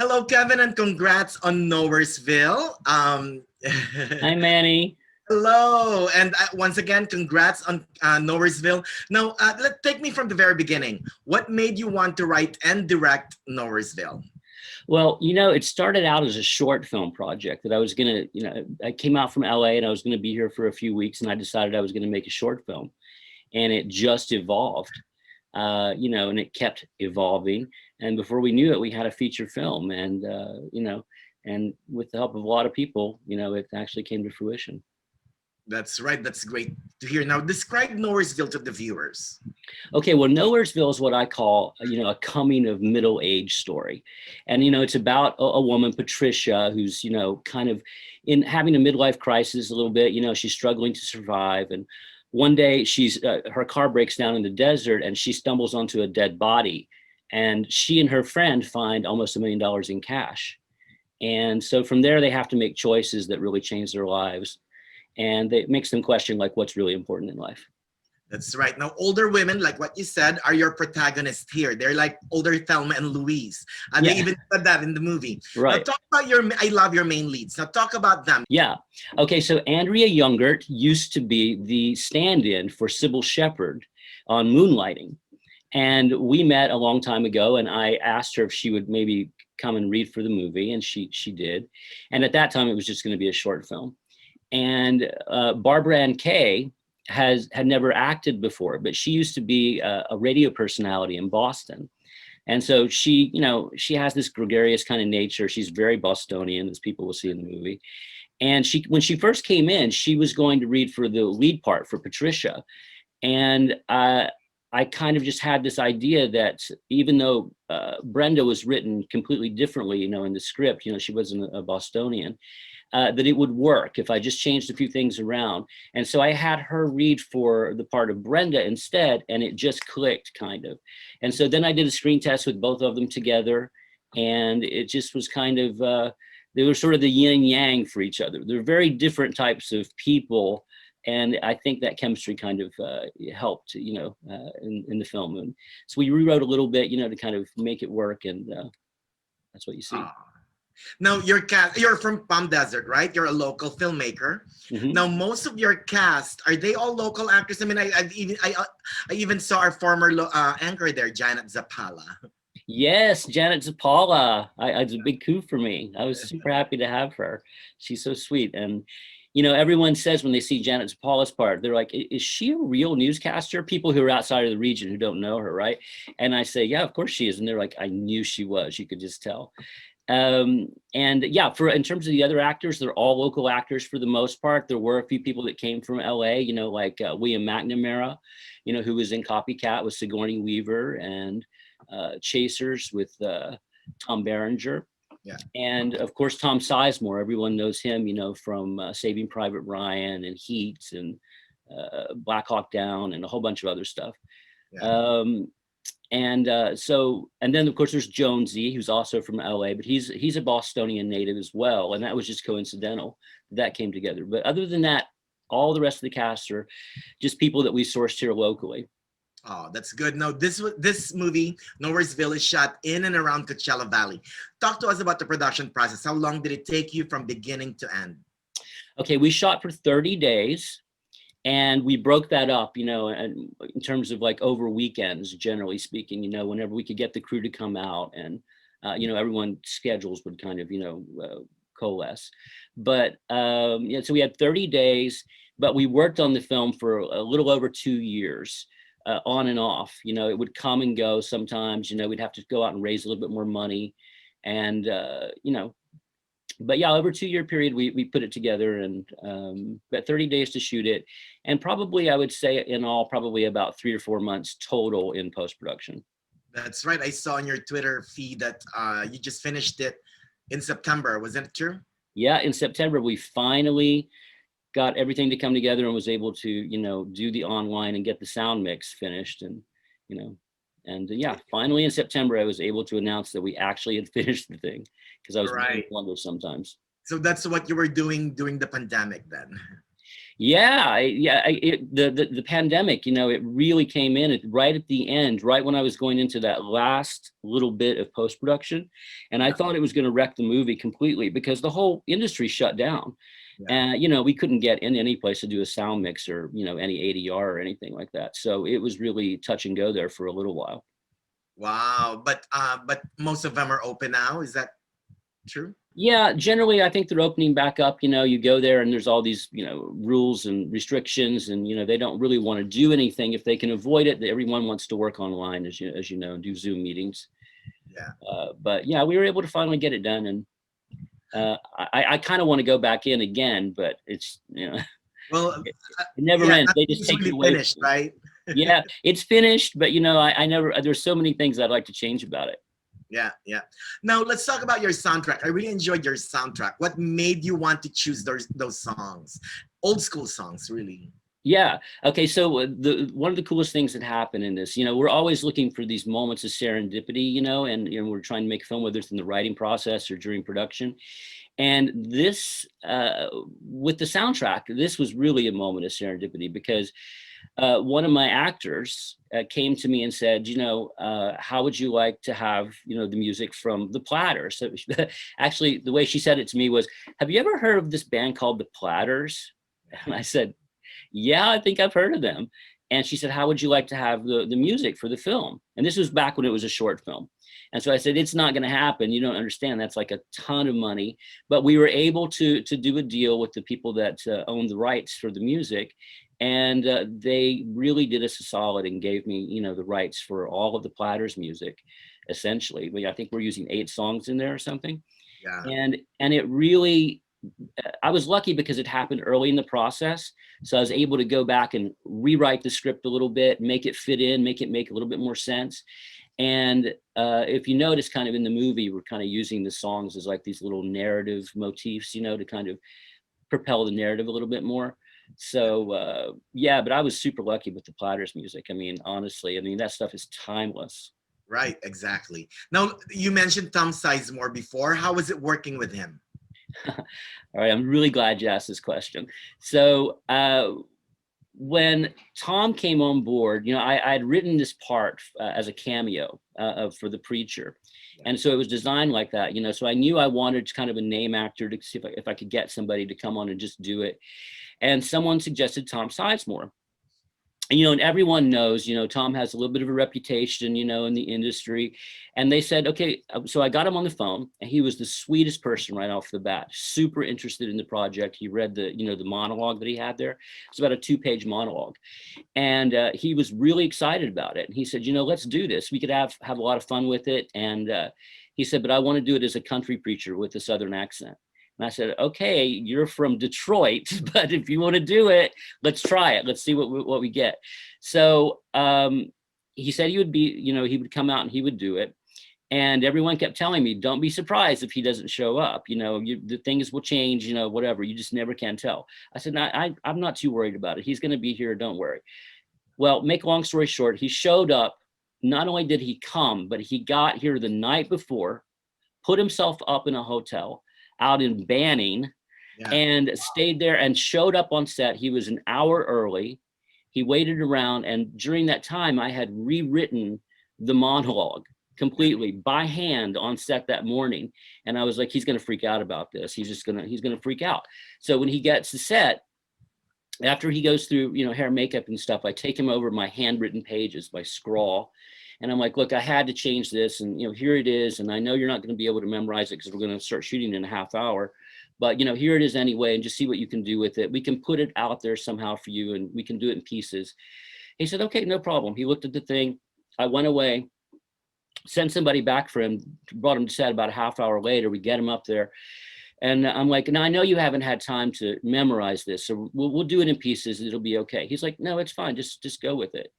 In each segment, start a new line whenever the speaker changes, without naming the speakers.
Hello, Kevin, and congrats on Nowheresville.
Hi, Manny.
Hello, and once again, congrats on Nowheresville. Now, take me from the very beginning. What made you want to write and direct Nowheresville?
Well, it started out as a short film project that I was going to, I came out from LA and I was going to be here for a few weeks and I decided I was going to make a short film. And it just evolved, and it kept evolving. And before we knew it, we had a feature film and with the help of a lot of people, it actually came to fruition.
That's right. That's great to hear. Now, describe Nowheresville to the viewers.
Okay, well, Nowheresville is what I call, a coming of middle age story. And, it's about a woman, Patricia, who's, kind of in having a midlife crisis a little bit. She's struggling to survive. And one day her car breaks down in the desert and she stumbles onto a dead body. And she and her friend find almost $1 million in cash. And so from there, they have to make choices that really change their lives. And it makes them question, like, what's really important in life.
That's right. Now, older women, like what you said, are your protagonists here. They're like older Thelma and Louise. And They even said that in the movie.
Right.
Now, talk about I love your main leads. Now, talk about them.
Yeah. Okay, so Andrea Youngert used to be the stand-in for Sybil Shepherd on Moonlighting. And we met a long time ago, and I asked her if she would maybe come and read for the movie, and she did. And at that time, it was just going to be a short film. And Barbara Ann Kay had never acted before, but she used to be a radio personality in Boston. And so she has this gregarious kind of nature. She's very Bostonian, as people will see in the movie. And when she first came in, she was going to read for the lead part for Patricia. And I kind of just had this idea that even though Brenda was written completely differently, in the script, she wasn't a Bostonian, that it would work if I just changed a few things around. And so I had her read for the part of Brenda instead, and it just clicked kind of. And so then I did a screen test with both of them together, and it just was kind of, they were sort of the yin and yang for each other. They're very different types of people. And I think that chemistry kind of helped, in the film. And so we rewrote a little bit, to kind of make it work. And that's what you see.
Now, you're from Palm Desert, right? You're a local filmmaker. Mm-hmm. Now, most of your cast, are they all local actors? I mean, I even saw our former anchor there, Janet Zapala.
Yes, Janet Zapala. It's a big coup for me. I was super happy to have her. She's so sweet. And, everyone says when they see Janet Zapala's part, they're like, is she a real newscaster? People who are outside of the region who don't know her, right? And I say, yeah, of course she is. And they're like, I knew she was. You could just tell. And yeah, in terms of the other actors, they're all local actors for the most part. There were a few people that came from LA, like William Mcnamara, who was in Copycat with Sigourney Weaver, and Chasers with Tom Berenger.
Yeah.
And of course, Tom Sizemore, everyone knows him, from Saving Private Ryan and Heat and Black Hawk Down and a whole bunch of other stuff. Yeah. And then of course there's Jonesy, who's also from LA, but he's a Bostonian native as well. And that was just coincidental that came together. But other than that, all the rest of the cast are just people that we sourced here locally.
Oh, that's good. Now, this movie, Nowheresville, is shot in and around Coachella Valley. Talk to us about the production process. How long did it take you from beginning to end?
Okay, we shot for 30 days. And we broke that up, in terms of like over weekends, generally speaking, whenever we could get the crew to come out and, everyone's schedules would kind of, coalesce. But so we had 30 days, but we worked on the film for a little over 2 years, on and off. It would come and go sometimes, we'd have to go out and raise a little bit more money. And, but yeah, over a 2-year period, we put it together, and about 30 days to shoot it. And probably, I would say in all, probably about 3 or 4 months total in post-production.
That's right. I saw on your Twitter feed that you just finished it in September. Was that true?
Yeah, in September, we finally got everything to come together and was able to, do the online and get the sound mix finished. And, yeah, finally in September, I was able to announce that we actually had finished the thing, because I was really wondering sometimes.
So that's what you were doing during the pandemic then?
The pandemic, it really came in right at the end, right when I was going into that last little bit of post-production. And I thought it was going to wreck the movie completely because the whole industry shut down.
Yeah.
And, we couldn't get in any place to do a sound mix or, any ADR or anything like that. So it was really touch and go there for a little while.
Wow. But most of them are open now. Is that true?
Yeah, generally, I think they're opening back up. You go there and there's all these, rules and restrictions, and they don't really want to do anything if they can avoid it. Everyone wants to work online, as you know, and do Zoom meetings.
Yeah.
But yeah, we were able to finally get it done, and I kind of want to go back in again, but it's
Well,
it never ends. They just
it's
take
really
it away.
finished, right?
Yeah, it's finished, but I never. There's so many things I'd like to change about it.
Yeah, yeah. Now let's talk about your soundtrack. I really enjoyed your soundtrack. What made you want to choose those songs? Old school songs, really.
Yeah. Okay. So one of the coolest things that happened in this, we're always looking for these moments of serendipity, and we're trying to make a film, whether it's in the writing process or during production. And this, with the soundtrack, this was really a moment of serendipity because one of my actors came to me and said, how would you like to have, the music from the Platters? So actually, the way she said it to me was, have you ever heard of this band called the Platters? And I said, yeah, I think I've heard of them. And she said, how would you like to have the music for the film? And this was back when it was a short film. And so I said, it's not going to happen. You don't understand. That's like a ton of money. But we were able to do a deal with the people that owned the rights for the music. And they really did us a solid and gave me, the rights for all of the Platters music, essentially. I think we're using 8 songs in there or something.
Yeah.
And it really, I was lucky because it happened early in the process. So I was able to go back and rewrite the script a little bit, make it fit in, make it make a little bit more sense. And if you notice kind of in the movie, we're kind of using the songs as like these little narrative motifs, to kind of propel the narrative a little bit more. So yeah, but I was super lucky with the Platters music. I mean, honestly, that stuff is timeless.
Right, exactly. Now, you mentioned Tom Sizemore before. How was it working with him?
All right, I'm really glad you asked this question. So when Tom came on board, I had written this part as a cameo for the preacher. And so it was designed like that, so I knew I wanted kind of a name actor to see if I could get somebody to come on and just do it. And someone suggested Tom Sizemore. And everyone knows, Tom has a little bit of a reputation, in the industry. And they said, okay, so I got him on the phone, and he was the sweetest person right off the bat, super interested in the project. He read the monologue that he had there. It's about a 2-page monologue. And he was really excited about it. And he said, let's do this. We could have a lot of fun with it. And he said, but I want to do it as a country preacher with a Southern accent. And I said, okay, you're from Detroit, but if you want to do it, let's try it. Let's see what we get. So he said he would be, he would come out and he would do it. And everyone kept telling me, don't be surprised if he doesn't show up. The things will change, whatever. You just never can tell. I said, no, I'm not too worried about it. He's going to be here. Don't worry. Well, make a long story short, he showed up. Not only did he come, but he got here the night before, put himself up in a hotel out in Banning, and stayed there and showed up on set. He was an hour early. He waited around, and during that time, I had rewritten the monologue completely by hand on set that morning. And I was like, he's going to freak out about this. He's going to freak out. So when he gets to set, after he goes through, hair, makeup and stuff, I take him over my handwritten pages, my scrawl. And I'm like, look, I had to change this, and here it is. And I know you're not going to be able to memorize it because we're going to start shooting in a half hour, but here it is anyway, and just see what you can do with it. We can put it out there somehow for you, and we can do it in pieces. He said, okay, no problem. He looked at the thing. I went away, sent somebody back for him, brought him to set about a half hour later. We get him up there. And I'm like, now I know you haven't had time to memorize this, so we'll do it in pieces. It'll be okay. He's like, no, it's fine. Just go with it.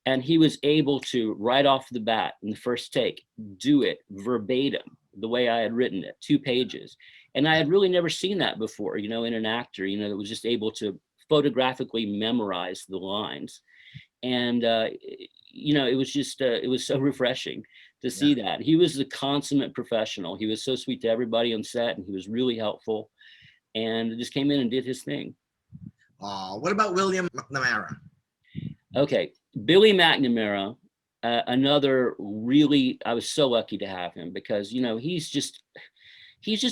And he was able to, right off the bat, in the first take, do it verbatim, the way I had written it, 2 pages. And I had really never seen that before, in an actor, that was just able to photographically memorize the lines. And, it was just, it was so refreshing to see that. He was the consummate professional. He was so sweet to everybody on set, and he was really helpful, and just came in and did his thing.
Oh, what about William McNamara?
Okay, Billy McNamara, another really, I was so lucky to have him because, you know, he's just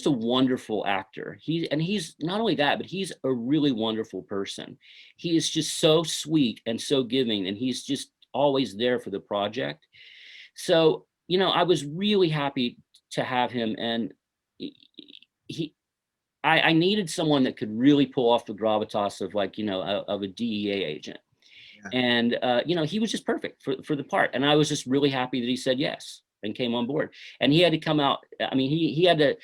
a wonderful actor. He's not only that, but he's a really wonderful person. He is just so sweet and so giving, and he's just always there for the project. So, you know, I was really happy to have him, and he I needed someone that could really pull off the gravitas of, like, you know, of a DEA agent.
Yeah.
And you know, he was just perfect for the part, and I was just really happy that he said yes and came on board. And he had to come out, I mean, he had to,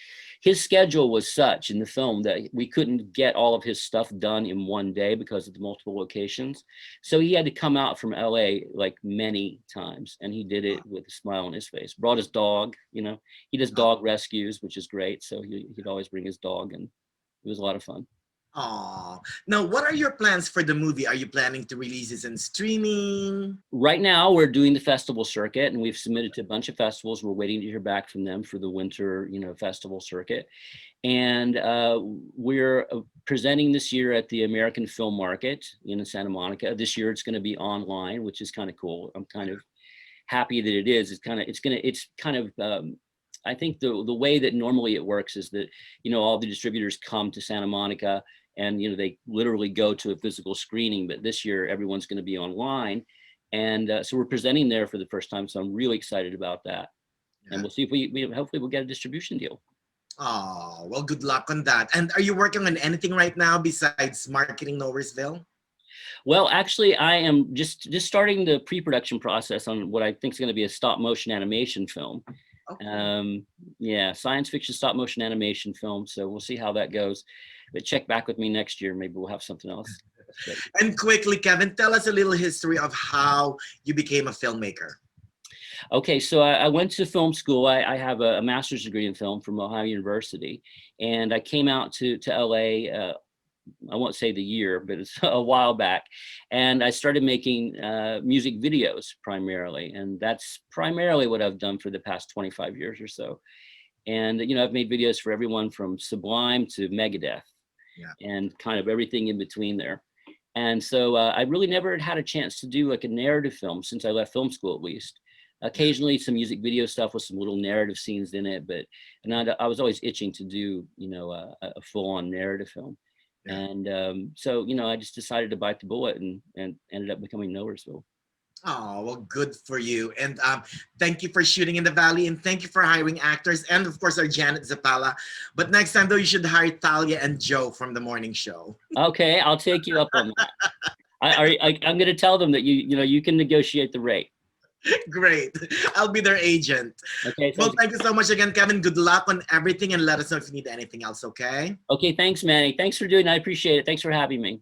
his schedule was such in the film that we couldn't get all of his stuff done in one day because of the multiple locations. So he had to come out from LA like many times, and he did it with a smile on his face. Brought his dog, you know, he does dog rescues, which is great, so he'd always bring his dog, and it was a lot of fun.
Oh, now what are your plans for the movie? Are you planning to release this in streaming?
Right now, we're doing the festival circuit, and we've submitted to a bunch of festivals. We're waiting to hear back from them for the winter, you know, festival circuit. And we're presenting this year at the American Film Market in Santa Monica. This year, it's going to be online, which is kind of cool. I'm kind of happy that it is. I think the way that normally it works is that, you know, all the distributors come to Santa Monica, and, you know, they literally go to a physical screening, but this year everyone's going to be online. And so we're presenting there for the first time. So I'm really excited about that.
Yeah.
And we'll see if we hopefully we'll get a distribution deal.
Oh, well, good luck on that. And are you working on anything right now besides marketing Nowheresville?
Well, actually, I am just starting the pre-production process on what I think is going to be a stop motion animation film.
Okay.
Yeah, science fiction stop motion animation film. So we'll see how that goes. But check back with me next year. Maybe we'll have something else.
And quickly, Kevin, tell us a little history of how you became a filmmaker.
Okay, so I went to film school. I have a master's degree in film from Ohio University, and I came out to LA. I won't say the year, but it's a while back. And I started making music videos primarily. And that's primarily what I've done for the past 25 years or so. And, you know, I've made videos for everyone from Sublime to Megadeth, and kind of everything in between there. And so I really never had a chance to do like a narrative film since I left film school, at least. Occasionally some music video stuff with some little narrative scenes in it, but I was always itching to do, you know, a full-on narrative film. Yeah. And so, you know, I just decided to bite the bullet and ended up becoming Nowheresville.
Oh, well, good for you. And thank you for shooting in the Valley, and thank you for hiring actors, and of course our Janet Zapala. But next time though, you should hire Talia and Joe from the morning show.
Okay, I'll take you up on that. I'm going to tell them that you know, you can negotiate the rate.
Great. I'll be their agent.
Okay.
Well, thank you so much again, Kevin. Good luck on everything, and let us know if you need anything else, okay?
Okay, thanks, Manny. Thanks for doing it. I appreciate it. Thanks for having me.